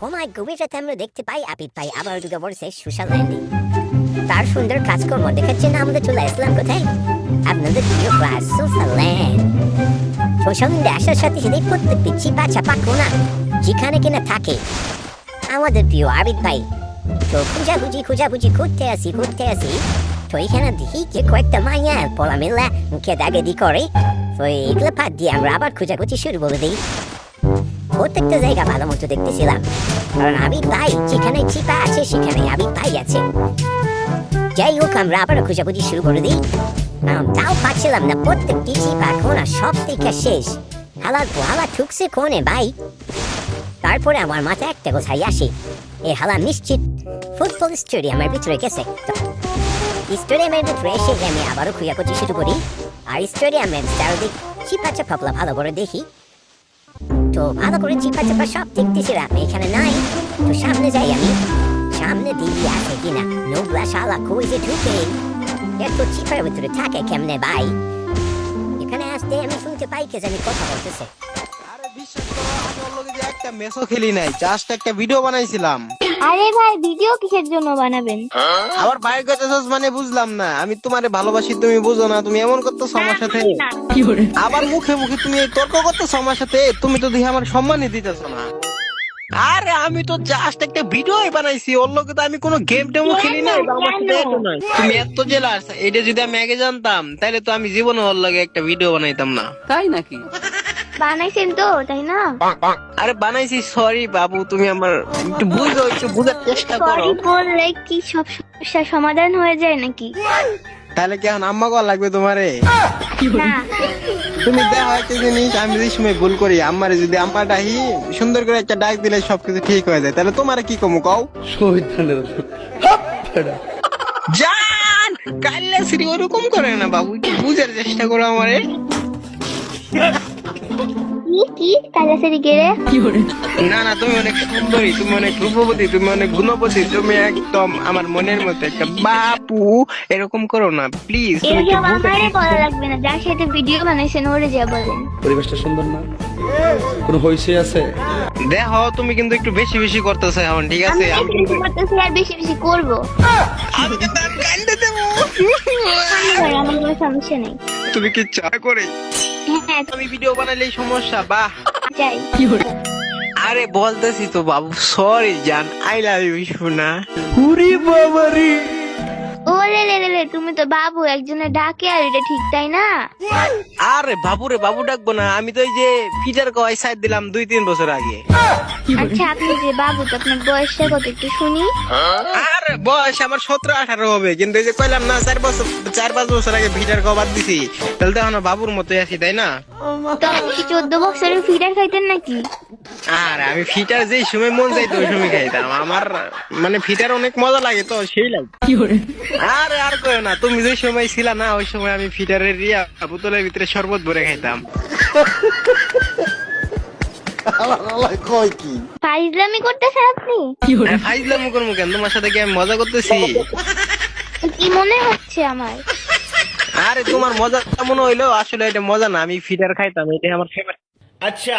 ঘুমায় গভীর রাতে আমরা দেখতে পাই আবিদ ভাই আবার ঢুকে পড়েছে সোশ্যাল ল্যান্ডে। তার সুন্দর কাজকর্ম দেখার জন্য আমাদের চলে আসলাম কোথায়, আপনাদের প্রিয় ক্লাস সোশ্যাল ল্যান্ড। সোশ্যাল ল্যান্ডে আসার সাথে সাথে প্রত্যেকটি চিপা চাপা কোনা যেখানে কিনা থাকে আমাদের প্রিয় আবিদ ভাই। তো খোঁজাখুঁজি করতে আসি তো এখানে দেখি যে কয়েকটা মাইয়া পলা মেলা মুখে দাগেদি করে। তো এগুলো বাদ দিয়ে আমরা আবার খোঁজাখুঁজি শুরু করে দিই। প্রত্যেকটা জায়গা ভালো মতো দেখতেছিলাম, কারণ আবিদ ভাই যেখানে চিপা আছে সেখানে আবিদ ভাই আছে। যাই হোক আমরা আবার খোঁজাখুঁজি শুরু করে দিই, তাও পাচ্ছিলাম না। প্রত্যেকটি চিপা কোনা সব থেকে শেষ, হালা ঠুকছে কোনে ভাই। তারপরে আমার মাথায় একটা কথাই আসে, এ হালা নিশ্চিত ফুটবল স্টেডিয়ামের ভিতরে গেছে। স্টেডিয়ামের ভিতরে এসে আমি আবারও খোঁজাখুঁজি শুরু করি, আর স্টেডিয়ামের চারদিক চিপা চাপা ভালো করে দেখি। তো ভালো করে চিপা চাপা সব দেখতেছিলাম, এখানে নাই। তো সামনে যাই আমি, সামনে দিদি আছে কিনা। নোংরা শালা কই যে ঢুকে এত চিপার ভিতরে থাকে কেমনে ভাই। এখানে আসতে আমি শুনতে পাই কে জানি কথা বলতেছে। আরে বিশ্বাস করো, আমি ওর লগে যে একটা ম্যাচও খেলি নাই, জাস্ট একটা ভিডিও বানাইছিলাম। আরে ভাই ভিডিও কিসের জন্য বানাবেন? আবার বাইক করতেছস মানে বুঝলাম না। আমি তোমারে ভালোবাসি, তুমি বুঝো না। তুমি এমন করতেছো আমার সাথে, আবার মুখে মুখে তুমি তর্ক করতেছো আমার সাথে। তুমি তো দেখি আমার সম্মানই দিতেছো না। আরে আমি তো জাস্ট একটা ভিডিও বানাইছি, ওর লগে তো আমি কোনো গেম টেমও খেলি নাই। আমার সাথে এটো নাই। তুমি এত জেলাস, এটা যদি আমি আগে জানতাম তাহলে তো আমি জীবনে ওর লগে একটা ভিডিও বানাইতাম না। তাই নাকি? বানাইছেন তো, তাই না? আরে বানাইছি, সরি বাবু। তুমি আমার একটু বুঝো, একটু বুঝার চেষ্টা করো। সরি বললে কি সব সমস্যার সমাধান হয়ে যায় নাকি? তাহলে কি এখন আম্মা কল লাগবে তোমারে? না, তুমি দেখো একটা জিনিস, আমি যে সময় ভুল করি, আম্মারে যদি আম্মা ডাহি সুন্দর করে একটা ডাক দিলে সবকিছু ঠিক হয়ে যায়। তাহলে তোমারে কি কমু কও? জান কাল্লা শ্রী ওরকম করে না বাবু, একটু বুঝার চেষ্টা করো আমারে। কি কালাসারি গেরে? না না, তুমি অনেক সুন্দরী, তুমি অনেক রূপবতী, তুমি অনেক গুণবতী, তুমি একদম আমার মনের মতো একটা বাপু। এরকম করো না প্লিজ। এরকম আমারে বলা লাগবে না, যার সাথে ভিডিও বানাইছেন ওরে যা বলেন। পরিবেশটা সুন্দর না? কোনো হইছে আছে? দেখো তুমি কিন্তু একটু বেশি বেশি করতেছো এখন, ঠিক আমি আছে? বেশি বেশি করতেছি আর বেশি বেশি করবো। আমি তো তার কান্দে দেবো। ভাই, আমার কোনো সমস্যা নেই। তুমি কি চা করে হ্যাঁ আমি ভিডিও বানাইলেই সমস্যা? বাহ। যাই। আরে বলতেছি তো বাবু, সরি জান, আই লাভ ইউ সোনা। উরি বাবারি। ওরে লে তুমি তো বাবু একজনের ডাকে, আর এটা ঠিক তাই না? আরে বাবুরে বাবু ডাকবো না, আমি তো ওই যে ফিটার কয় সাইড দিলাম 2-3 বছর আগে। আচ্ছা আপনি যে বাবু, তো আপনার বয়সটা কত একটু শুনি? আরে বয়স আমার 17-18 হবে, কিন্তু এই যে কইলাম না 4-5 বছর আগে ফিটার কয় বাদ দিছি, তাহলে তো এখন বাবুর মতোই আছি, তাই না? তো আপনি কি 14 বছরের ফিডার খাইতেন নাকি? আরে আমি ফিটার যেই সময় মন চাইতো ওই সময় খাইতাম। আমার মানে ফিটার অনেক মজা লাগে, তো সেই লাগে। আরে আর কই না, তুমি যে সময় ছিলা না ওই সময় আমি ফিটারের রিয়া বোতলের ভিতরে শরবত ভরে খাইতাম। ফাইজলামি করতেছেন আপনি? ফাইজলামু করবো কেন? তোমার সাথে কি আমি মজা করতেছি? কি মনে হচ্ছে আমার? আরে তোমার মজা মনে হইলো, আসলে এটা মজা না। আমি ফিটার খাইতাম, এটা আমার ফেভারিট। अच्छा